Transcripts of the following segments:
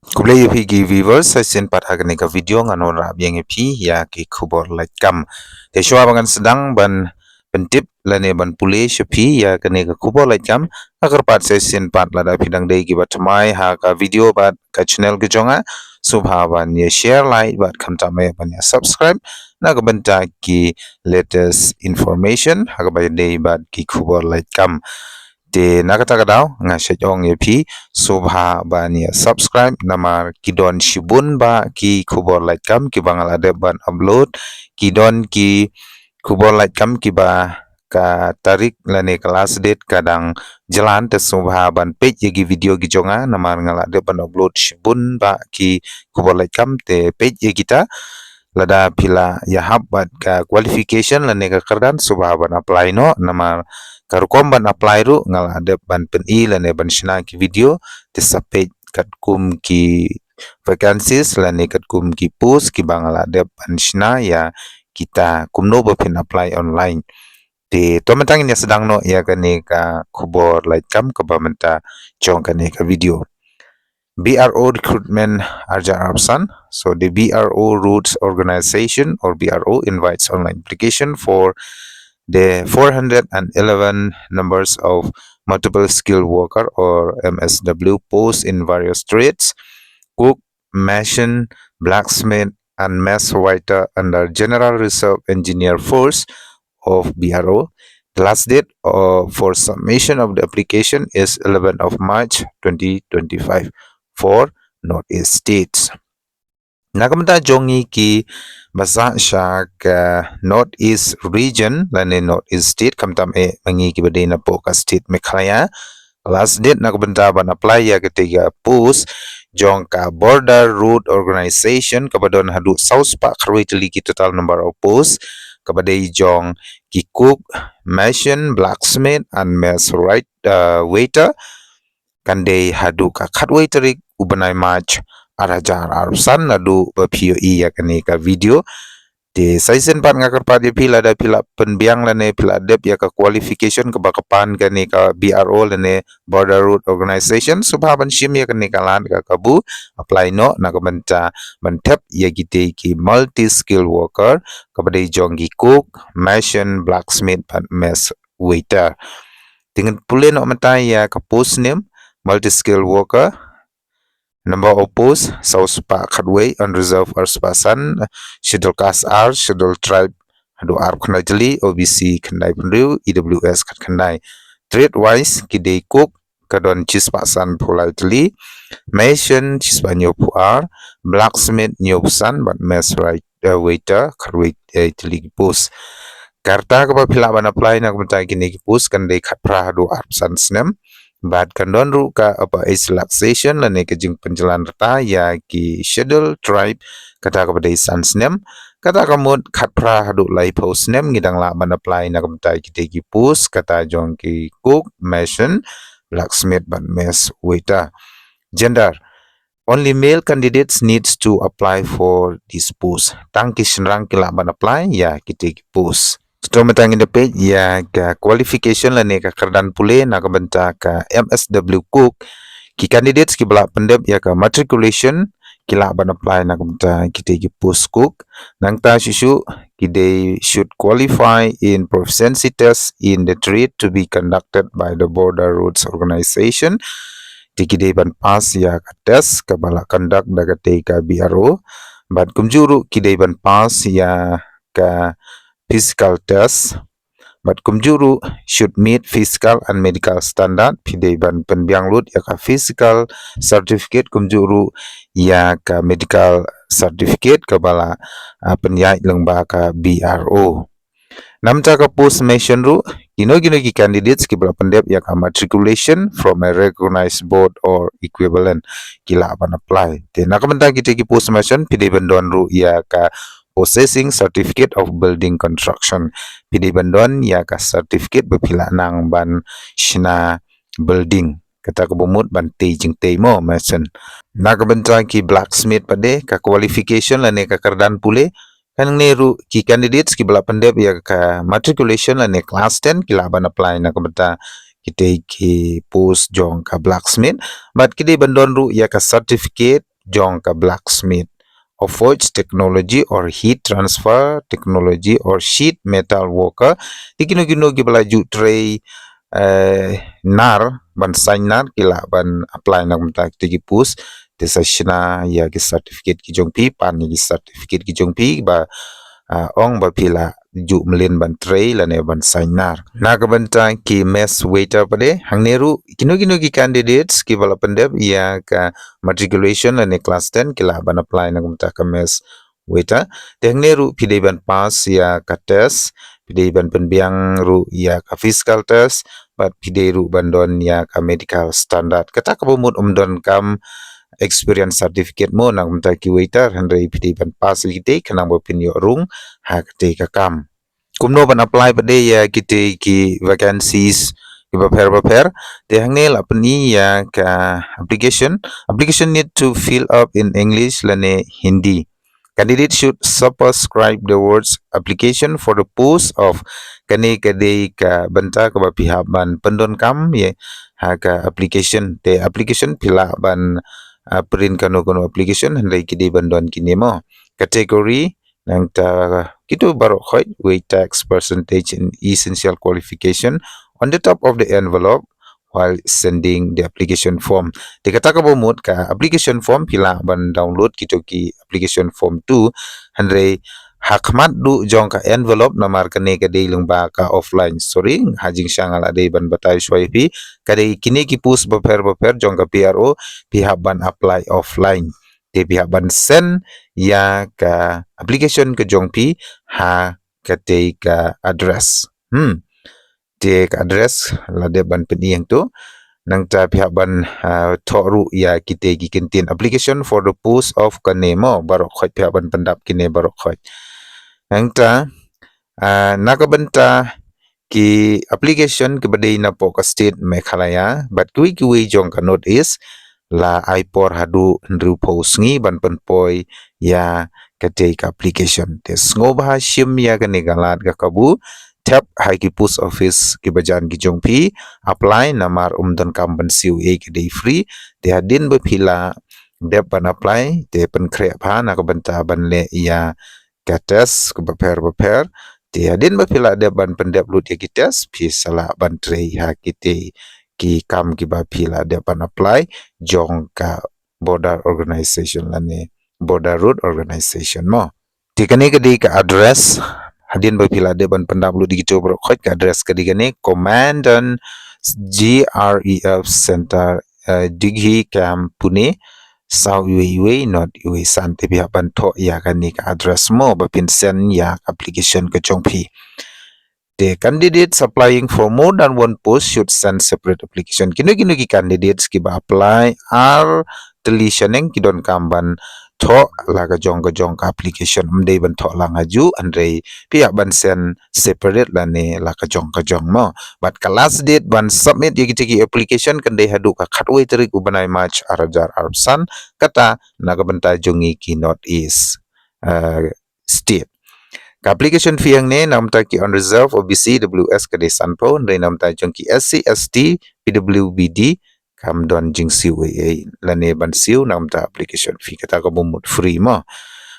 Kublai yupi gi viewers sa sin pat agani ka video ngano ra biang pi ya ki khubor like kam. Te shwa bangan sedang ban pentip lane ban pule shupi ya kane ka khubor like kam agar pat sa sin pat lada pidang dei gi batmai ha ka video bat ka channel ge jonga subha ban ye share like bat kam ta me ban ya subscribe na ka banta ki latest information ha ka ba dei bat ki khubor like kam. Te nakata daw nga syong pi subha ba ni subscribe namar kidon shibun ba ki khubor like kam ki bangal ade ban upload kidon ki khubor like kam ki ba ka tarik lane kelas date kadang jalan te subha ban page gi video gi jonga namar ngala ade ban upload shibun ba ki khubor like kam te page kita lada pila ya habat ka qualification lane ka kardan subha ban apply no namar karukom ban apply ru ngal ada ban pen i lane ban shna ki video te sapej kat kum ki vacancies lane kat kum ki post ki bangal ada ban shna ya kita kumno ba pin apply online te to mentang ini sedang no ya kane ka khubor like kam ka ba menta chong kane ka video BRO recruitment Arjan Arabsan. So the BRO Roots Organization or BRO invites online application for the 411 numbers of multiple skilled worker or MSW posts in various trades: cook, mason, blacksmith, and mess writer under General Reserve Engineer Force of BRO. The last date for submission of the application is 11th of March 2025 for Northeast states. Nakamta jongi ki basa sha ka Northeast region lane Northeast state kamtam e mangi ki bade na po ka state Meghalaya. Last date nakabenta ban apply ya ketiga post jong ka border road organization kabadon hadu south pa kharwai tili ki total number of posts kabadai jong ki cook, mason, blacksmith and mess right waiter kandai hadu ka khatwai tarik ubanai match arajar arusan nadu bapio iya kani ka video te saisen pat ngakar pat pila da pila penbiang lane pila dep ya ka qualification ke bakapan kani ka BRO lane border road organization subhaban shim ya kani kalan ka kabu apply no nakabenta mentep ya gite ki multi skill worker kabadai jongi cook, mason, blacksmith and mess waiter dengan pule no mata ya ka post name multi skill worker. Number of posts, South Pa Khatway, Unreserved Erspasan, Schedule Caste R, Schedule Tribe, Hadu R Khandai Jali, OBC Khandai Penriu, EWS Khat Khandai. Trade wise, Kidei Cook, Kadon Chispasan Pulai Jali, Mason Chispanyo Puar, Blacksmith Nyobusan, but Mess Right Waiter, Khatway Jali Post. Karta kapag pila ban apply na kumunta kini post kandai khatpra hadu arpsan snem. Bad kandon ru ka apa is relaxation lane ke jing penjalan rata ya ki schedule tribe kata kepada isan snem kata kamut khatpra hadu lai post snem ngidang la ban apply na kumtai ki ki post kata jong ki cook, mason, blacksmith ban mess waiter. Gender: only male candidates needs to apply for this post. Tang ki senrang ki la ban apply ya ki post. Setelah metangin the page ya ka qualification la ne ka kardan pule na ka benta ka MSW cook ki candidates ki bala pendep ya ka matriculation ki la ban apply na ka benta kita ki post cook nang ta shishu ki they should qualify in proficiency test in the trade to be conducted by the border roads organization ti ki they ban pass ya ka test ka bala conduct daga te ka BRO but kumjuru ki they ban pass ya ka physical test but kumjuru should meet physical and medical standard pidei ban penbiang lut ya ka physical certificate kumjuru ya ka medical certificate ka bala penyai lengba ka BRO namta ka post mention ru gino ki candidates ki bala pendep ya ka matriculation from a recognized board or equivalent kila ban apply te nakamenta kita ki post mention pidei ban don ru ya ka possessing certificate of building construction pidi bandon ya ka certificate bepila nang ban shina building kata kebumut ban te jing te mo mason na ka benta ki blacksmith pade ka qualification la ne ka kardan pule kan neru ki candidates ki bala pendep ya ka matriculation la ne class 10 ki la ban apply na ka benta kita ki post jong ka blacksmith but kidi bandon ru ya ka certificate jong ka blacksmith or forge technology or heat transfer technology or sheet metal worker tikino-kino gi belaju tray nar ban sign nar kila ban apply nak mta tigi pus te sashna ya gi certificate ki jong pi pan gi certificate ki jong pi ba ong ba pila ju melin ban tray la ne ban signar na ka banta ki mess waiter pade hangneru kino-kino ki candidates ki bala pendep ya ka matriculation la ne class 10 kila ban apply nak mta ka mess waiter te hangneru pide ban pass ya ka test pide ban penbiang ru ya ka physical test but pide ru bandon ya ka medical standard kata ka bumut don kam experience certificate mo nang mta ki waiter handai pide ban pass lite kanang bo pin yo rung ha kate ka kam kumno ban apply pade ya kite ki vacancies ki prepare te hangne la pani ya ka application need to fill up in English lane Hindi. Candidate should subscribe the words application for the post of kani kadai ka banta ka pihak ban pendon kam ye ha ka application te application pila ban print kano application handai kidi bandon kini mo category nang ta kito baro khoi weight tax percentage and essential qualification on the top of the envelope while sending the application form. Dikata ka bomut ka application form pila ban download kito ki application form 2 handre hakmat du jong ka envelope namar kane ka day ba ka offline sorry hajing syangal ade ban batay swipe ka day kini ki pus baper jong ka PRO pihak ban apply offline te pihak ban send ya ka application ke jong pi ha ka te ka address te ka address la de ban peniyang tu nang ta pihak ban thoru ya kite ki kintin application for the post of kanemo barok khoi pihak ban pendap kine barok khoi nang ta nakabenta ki application ke badai na po ka state Meghalaya but kui jong ka note is la aipor hadu ndru post ngi ban penpoi ya kate ka application te sngoba shim ya ka negalat ka kabu tap hai ki post office ki bajan ki jongpi apply namar don kam ban siu e ki day free te hadin be phila dep ban apply te pen kre pha na ka banta ban le ya ka test ka beper te hadin be phila dep ban pendep lut ya ki test phi sala ban tre ha ki te ki kam ki ba phila dep ban apply jong ka border organization lane border road organization mo tikani ka di ka address hadin ba pila de ban pendablu di gitu bro khot ka address ka digane commandant GREF center dighi camp Pune South UAE not UAE san te pihak ban tho ya kan ni ka address mo ba pin send ya application ka chongpi the candidates applying for more than one post should send separate application kino ki candidates ki ba apply are deletion ki don kamban tho la ka jong ka application mdei ban tho la ngaju andre pihak ban send separate la ne la ka jong mo but ka last date ban submit ye ki application kan dei hadu ka khatwei tarik ubanai march arajar arsan kata naga banta jongi ki not is state ka application fee yang ne nam ta ki unreserved OBC WS ka desan po ndai nam ta jong ki SC ST PWBD kam don jing siu lane ban siu nam ta application fee kata ko bumut free mo.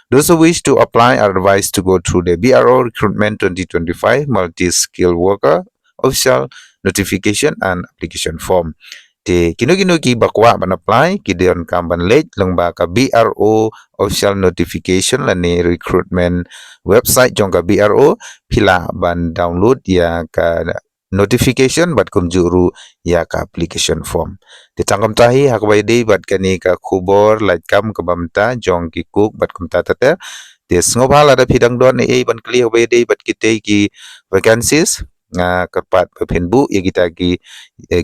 Those who wish to apply are advised to go through the BRO Recruitment 2025 Multi-Skill Worker official notification and application form. Te kino ki bakwa ban apply ki deon kam ban late lang ba ka BRO official notification lane recruitment website jong ka BRO pila ban download ya ka notification bat kum juru ya ka application form te tangam tahi hak bai dei bat kani ka khubor lait kam ka bamta jong ki cook bat kum ta te sngoba da phidang don e ban kli bai dei bat kite ki vacancies nga kapat pepin bu ya kita ki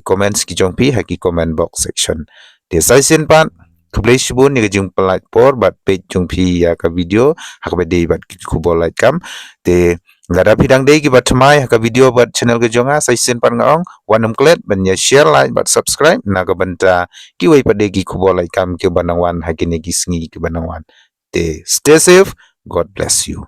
comments ki jong pi haki comment box section te sai sen pan kublai shibun ni jung like por bat page jong pi ya ka video hak bai dei bat ki khubor lait kam te ngada pidang dei ki bat mai haka video bat channel ke jonga sai sen pan ngaong wanam klet ban ya share like bat subscribe na ka banta ki wai pade ki khubor lait kam ke banangwan haki ne ki sngi ki banangwan te stay safe god bless you